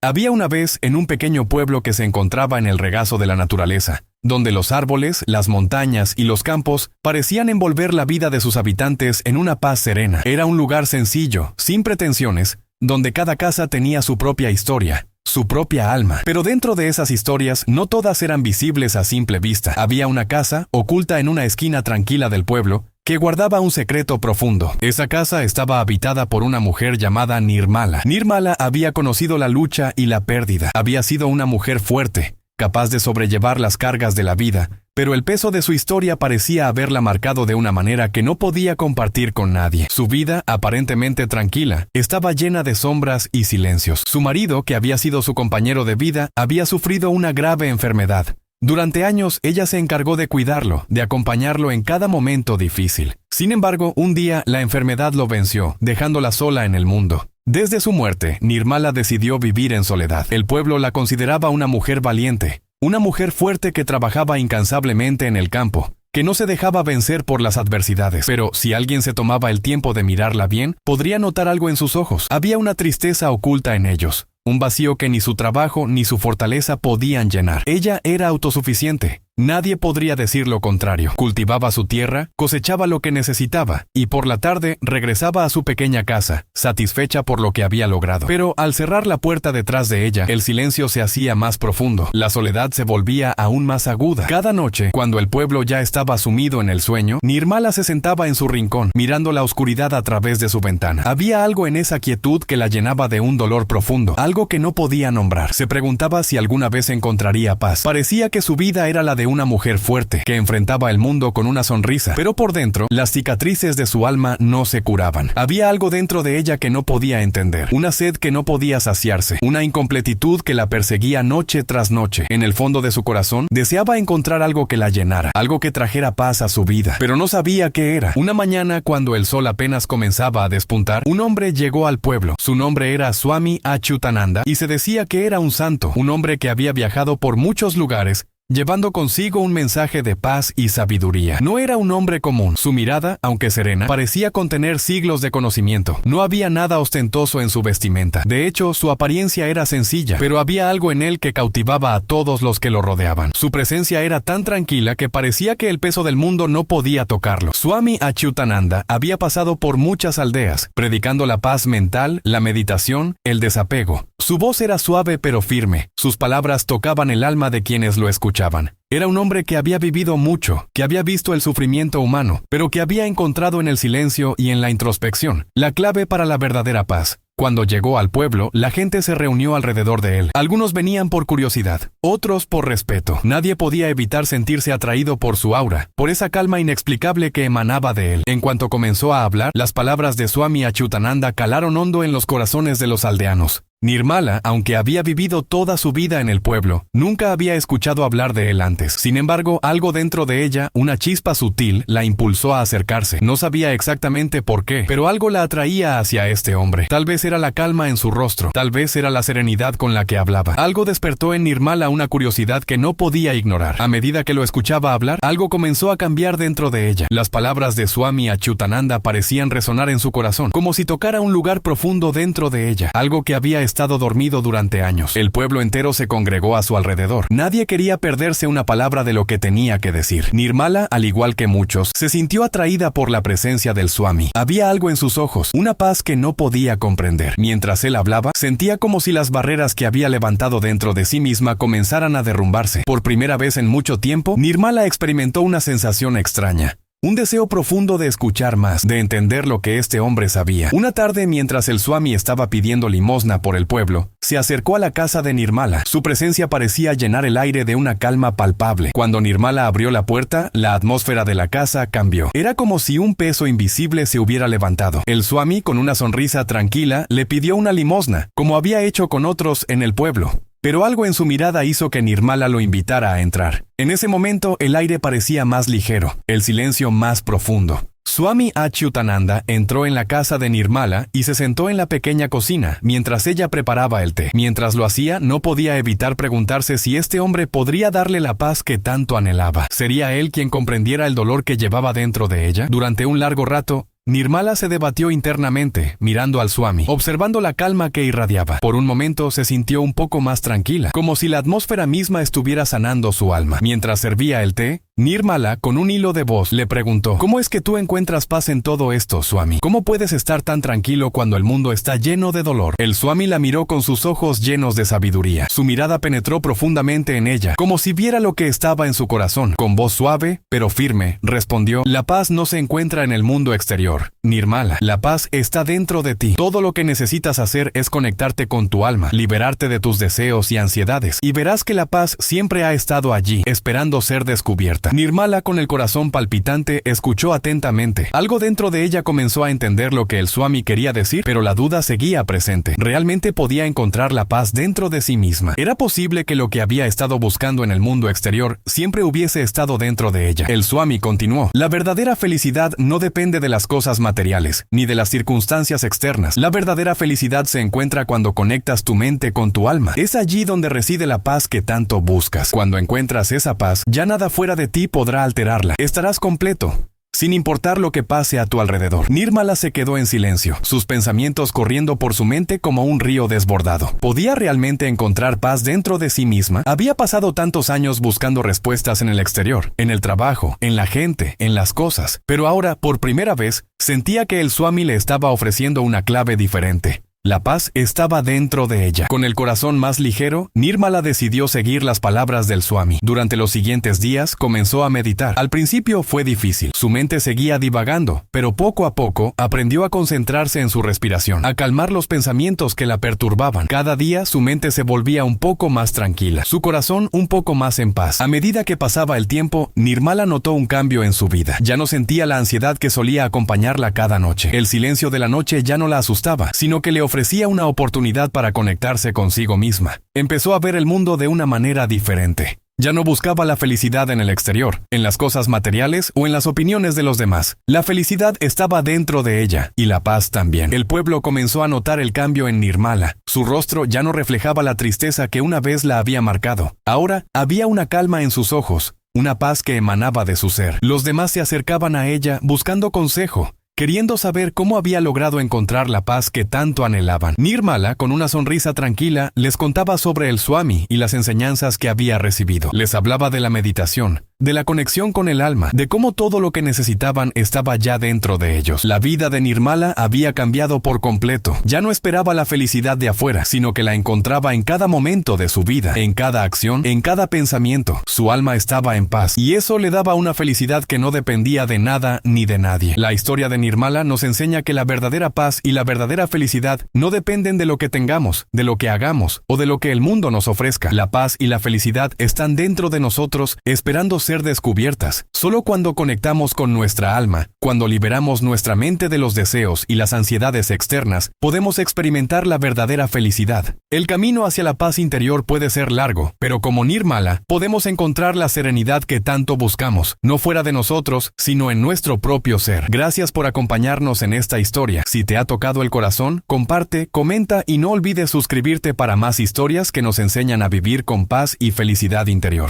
Había una vez en un pequeño pueblo que se encontraba en el regazo de la naturaleza, donde los árboles, las montañas y los campos parecían envolver la vida de sus habitantes en una paz serena. Era un lugar sencillo, sin pretensiones, donde cada casa tenía su propia historia, su propia alma. Pero dentro de esas historias, no todas eran visibles a simple vista. Había una casa, oculta en una esquina tranquila del pueblo, que guardaba un secreto profundo. Esa casa estaba habitada por una mujer llamada Nirmala. Nirmala había conocido la lucha y la pérdida. Había sido una mujer fuerte, capaz de sobrellevar las cargas de la vida, pero el peso de su historia parecía haberla marcado de una manera que no podía compartir con nadie. Su vida, aparentemente tranquila, estaba llena de sombras y silencios. Su marido, que había sido su compañero de vida, había sufrido una grave enfermedad. Durante años, ella se encargó de cuidarlo, de acompañarlo en cada momento difícil. Sin embargo, un día la enfermedad lo venció, dejándola sola en el mundo. Desde su muerte, Nirmala decidió vivir en soledad. El pueblo la consideraba una mujer valiente, una mujer fuerte que trabajaba incansablemente en el campo, que no se dejaba vencer por las adversidades. Pero si alguien se tomaba el tiempo de mirarla bien, podría notar algo en sus ojos. Había una tristeza oculta en ellos, un vacío que ni su trabajo ni su fortaleza podían llenar. Ella era autosuficiente. Nadie podría decir lo contrario. Cultivaba su tierra, cosechaba lo que necesitaba, y por la tarde regresaba a su pequeña casa, satisfecha por lo que había logrado. Pero al cerrar la puerta detrás de ella, el silencio se hacía más profundo. La soledad se volvía aún más aguda. Cada noche, cuando el pueblo ya estaba sumido en el sueño, Nirmala se sentaba en su rincón, mirando la oscuridad a través de su ventana. Había algo en esa quietud que la llenaba de un dolor profundo, algo que no podía nombrar. Se preguntaba si alguna vez encontraría paz. Parecía que su vida era la de una mujer fuerte, que enfrentaba el mundo con una sonrisa, pero por dentro, las cicatrices de su alma no se curaban. Había algo dentro de ella que no podía entender, una sed que no podía saciarse, una incompletitud que la perseguía noche tras noche. En el fondo de su corazón, deseaba encontrar algo que la llenara, algo que trajera paz a su vida, pero no sabía qué era. Una mañana, cuando el sol apenas comenzaba a despuntar, un hombre llegó al pueblo. Su nombre era Swami Achyutananda, y se decía que era un santo, un hombre que había viajado por muchos lugares, llevando consigo un mensaje de paz y sabiduría. No era un hombre común. Su mirada, aunque serena, parecía contener siglos de conocimiento. No había nada ostentoso en su vestimenta. De hecho, su apariencia era sencilla, pero había algo en él que cautivaba a todos los que lo rodeaban. Su presencia era tan tranquila que parecía que el peso del mundo no podía tocarlo. Swami Achyutananda había pasado por muchas aldeas, predicando la paz mental, la meditación, el desapego. Su voz era suave pero firme. Sus palabras tocaban el alma de quienes lo escuchaban. Era un hombre que había vivido mucho, que había visto el sufrimiento humano, pero que había encontrado en el silencio y en la introspección la clave para la verdadera paz. Cuando llegó al pueblo, la gente se reunió alrededor de él. Algunos venían por curiosidad, otros por respeto. Nadie podía evitar sentirse atraído por su aura, por esa calma inexplicable que emanaba de él. En cuanto comenzó a hablar, las palabras de Swami Achyutananda calaron hondo en los corazones de los aldeanos. Nirmala, aunque había vivido toda su vida en el pueblo, nunca había escuchado hablar de él antes. Sin embargo, algo dentro de ella, una chispa sutil, la impulsó a acercarse. No sabía exactamente por qué, pero algo la atraía hacia este hombre. Tal vez era la calma en su rostro, tal vez era la serenidad con la que hablaba. Algo despertó en Nirmala una curiosidad que no podía ignorar. A medida que lo escuchaba hablar, algo comenzó a cambiar dentro de ella. Las palabras de Swami Achyutananda parecían resonar en su corazón, como si tocara un lugar profundo dentro de ella, algo que había estado dormido durante años. El pueblo entero se congregó a su alrededor. Nadie quería perderse una palabra de lo que tenía que decir. Nirmala, al igual que muchos, se sintió atraída por la presencia del Swami. Había algo en sus ojos, una paz que no podía comprender. Mientras él hablaba, sentía como si las barreras que había levantado dentro de sí misma comenzaran a derrumbarse. Por primera vez en mucho tiempo, Nirmala experimentó una sensación extraña. Un deseo profundo de escuchar más, de entender lo que este hombre sabía. Una tarde, mientras el Swami estaba pidiendo limosna por el pueblo, se acercó a la casa de Nirmala. Su presencia parecía llenar el aire de una calma palpable. Cuando Nirmala abrió la puerta, la atmósfera de la casa cambió. Era como si un peso invisible se hubiera levantado. El Swami, con una sonrisa tranquila, le pidió una limosna, como había hecho con otros en el pueblo. Pero algo en su mirada hizo que Nirmala lo invitara a entrar. En ese momento, el aire parecía más ligero, el silencio más profundo. Swami Achyutananda entró en la casa de Nirmala y se sentó en la pequeña cocina, mientras ella preparaba el té. Mientras lo hacía, no podía evitar preguntarse si este hombre podría darle la paz que tanto anhelaba. ¿Sería él quien comprendiera el dolor que llevaba dentro de ella? Durante un largo rato, Nirmala se debatió internamente, mirando al Swami, observando la calma que irradiaba. Por un momento se sintió un poco más tranquila, como si la atmósfera misma estuviera sanando su alma. Mientras servía el té, Nirmala, con un hilo de voz, le preguntó: ¿Cómo es que tú encuentras paz en todo esto, Swami? ¿Cómo puedes estar tan tranquilo cuando el mundo está lleno de dolor? El Swami la miró con sus ojos llenos de sabiduría. Su mirada penetró profundamente en ella, como si viera lo que estaba en su corazón. Con voz suave, pero firme, respondió: la paz no se encuentra en el mundo exterior, Nirmala. La paz está dentro de ti. Todo lo que necesitas hacer es conectarte con tu alma, liberarte de tus deseos y ansiedades, y verás que la paz siempre ha estado allí, esperando ser descubierta. Nirmala, con el corazón palpitante, escuchó atentamente. Algo dentro de ella comenzó a entender lo que el Swami quería decir, pero la duda seguía presente. ¿Realmente podía encontrar la paz dentro de sí misma? ¿Era posible que lo que había estado buscando en el mundo exterior siempre hubiese estado dentro de ella? El Swami continuó: la verdadera felicidad no depende de las cosas materiales, ni de las circunstancias externas. La verdadera felicidad se encuentra cuando conectas tu mente con tu alma. Es allí donde reside la paz que tanto buscas. Cuando encuentras esa paz, ya nada fuera de ti podrá alterarla. Estarás completo, sin importar lo que pase a tu alrededor. Nirmala se quedó en silencio, sus pensamientos corriendo por su mente como un río desbordado. ¿Podía realmente encontrar paz dentro de sí misma? Había pasado tantos años buscando respuestas en el exterior, en el trabajo, en la gente, en las cosas, pero ahora, por primera vez, sentía que el Swami le estaba ofreciendo una clave diferente. La paz estaba dentro de ella. Con el corazón más ligero, Nirmala decidió seguir las palabras del Swami. Durante los siguientes días comenzó a meditar. Al principio fue difícil. Su mente seguía divagando, pero poco a poco aprendió a concentrarse en su respiración, a calmar los pensamientos que la perturbaban. Cada día su mente se volvía un poco más tranquila, su corazón un poco más en paz. A medida que pasaba el tiempo, Nirmala notó un cambio en su vida. Ya no sentía la ansiedad que solía acompañarla cada noche. El silencio de la noche ya no la asustaba, sino que le ofrecía una oportunidad para conectarse consigo misma. Empezó a ver el mundo de una manera diferente. Ya no buscaba la felicidad en el exterior, en las cosas materiales o en las opiniones de los demás. La felicidad estaba dentro de ella, y la paz también. El pueblo comenzó a notar el cambio en Nirmala. Su rostro ya no reflejaba la tristeza que una vez la había marcado. Ahora había una calma en sus ojos, una paz que emanaba de su ser. Los demás se acercaban a ella buscando consejo, queriendo saber cómo había logrado encontrar la paz que tanto anhelaban. Nirmala, con una sonrisa tranquila, les contaba sobre el Swami y las enseñanzas que había recibido. Les hablaba de la meditación, de la conexión con el alma, de cómo todo lo que necesitaban estaba ya dentro de ellos. La vida de Nirmala había cambiado por completo. Ya no esperaba la felicidad de afuera, sino que la encontraba en cada momento de su vida, en cada acción, en cada pensamiento. Su alma estaba en paz, y eso le daba una felicidad que no dependía de nada ni de nadie. La historia de Nirmala nos enseña que la verdadera paz y la verdadera felicidad no dependen de lo que tengamos, de lo que hagamos o de lo que el mundo nos ofrezca. La paz y la felicidad están dentro de nosotros, esperando ser descubiertas. Solo cuando conectamos con nuestra alma, cuando liberamos nuestra mente de los deseos y las ansiedades externas, podemos experimentar la verdadera felicidad. El camino hacia la paz interior puede ser largo, pero como Nirmala, podemos encontrar la serenidad que tanto buscamos, no fuera de nosotros, sino en nuestro propio ser. Gracias por acompañarnos en esta historia. Si te ha tocado el corazón, comparte, comenta y no olvides suscribirte para más historias que nos enseñan a vivir con paz y felicidad interior.